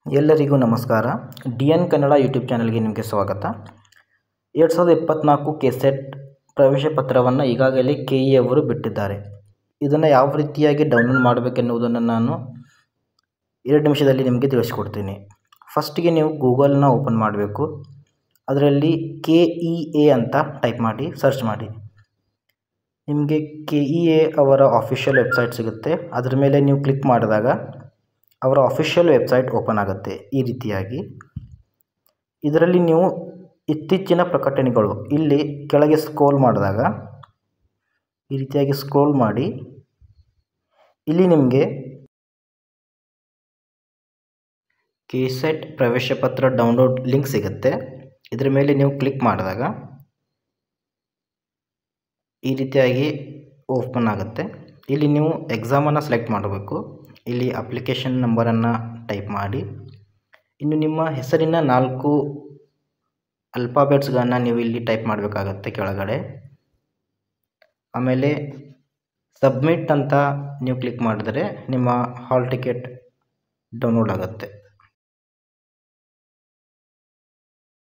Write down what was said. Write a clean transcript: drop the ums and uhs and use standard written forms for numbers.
ಎಲ್ಲರಿಗೂ ನಮಸ್ಕಾರ. DN Kannada YouTube ಚಾನಲ್ಗೆ ನಿಮಗೆ ಸ್ವಾಗತ. 2024 ಕೆಸೆಟ್ ಪ್ರವೇಶ ಪತ್ರವನ್ನು ಈಗಾಗಲೇ KE ಅವರು ಬಿಟ್ಟಿದ್ದಾರೆ. ಇದನ್ನು ಯಾವ ರೀತಿಯಾಗಿ ಡೌನ್ಲೋಡ್ ಮಾಡಬೇಕೆನ್ನುವುದನ್ನು ನಾನು 2 ನಿಮಿಷದಲ್ಲಿ ನಿಮಗೆ ತಿಳಿಸ್ಕೊಡ್ತೀನಿ. ಫಸ್ಟಿಗೆ ನೀವು ಗೂಗಲ್ನ ಓಪನ್ ಮಾಡಬೇಕು. ಅದರಲ್ಲಿ KEA ಅಂತ ಟೈಪ್ ಮಾಡಿ ಸರ್ಚ್ ಮಾಡಿ. ನಿಮಗೆ KEA ಅವರ ಆಫಿಷಿಯಲ್ ವೆಬ್ಸೈಟ್ ಸಿಗುತ್ತೆ. ಅದರ ಮೇಲೆ ನೀವು ಕ್ಲಿಕ್ ಮಾಡಿದಾಗ ಅವರ ಆಫಿಷಿಯಲ್ ವೆಬ್ಸೈಟ್ ಓಪನ್ ಆಗುತ್ತೆ. ಈ ರೀತಿಯಾಗಿ ಇದರಲ್ಲಿ ನೀವು ಇತ್ತೀಚಿನ ಪ್ರಕಟಣೆಗಳು ಇಲ್ಲಿ ಕೆಳಗೆ ಸ್ಕ್ರೋಲ್ ಮಾಡಿದಾಗ ಈ ರೀತಿಯಾಗಿ ಸ್ಕ್ರೋಲ್ ಮಾಡಿ ಇಲ್ಲಿ ನಿಮಗೆ ಕೆಸೆಟ್ ಪ್ರವೇಶ ಪತ್ರ ಡೌನ್ಲೋಡ್ ಲಿಂಕ್ ಸಿಗುತ್ತೆ. ಇದರ ಮೇಲೆ ನೀವು ಕ್ಲಿಕ್ ಮಾಡಿದಾಗ ಈ ರೀತಿಯಾಗಿ ಓಪನ್ ಆಗುತ್ತೆ. ಇಲ್ಲಿ ನೀವು ಎಕ್ಸಾಮನ್ನು ಸೆಲೆಕ್ಟ್ ಮಾಡಬೇಕು. ಇಲ್ಲಿ ಅಪ್ಲಿಕೇಶನ್ ನಂಬರನ್ನು ಟೈಪ್ ಮಾಡಿ ಇನ್ನು ನಿಮ್ಮ ಹೆಸರಿನ 4 ಆಲ್ಫಾಬೆಟ್ಸ್ಗಳನ್ನು ನೀವು ಇಲ್ಲಿ ಟೈಪ್ ಮಾಡಬೇಕಾಗತ್ತೆ ಕೆಳಗಡೆ. ಆಮೇಲೆ ಸಬ್ಮಿಟ್ ಅಂತ ನೀವು ಕ್ಲಿಕ್ ಮಾಡಿದರೆ ನಿಮ್ಮ ಹಾಲ್ ಟಿಕೆಟ್ ಡೌನ್ಲೋಡ್ ಆಗುತ್ತೆ.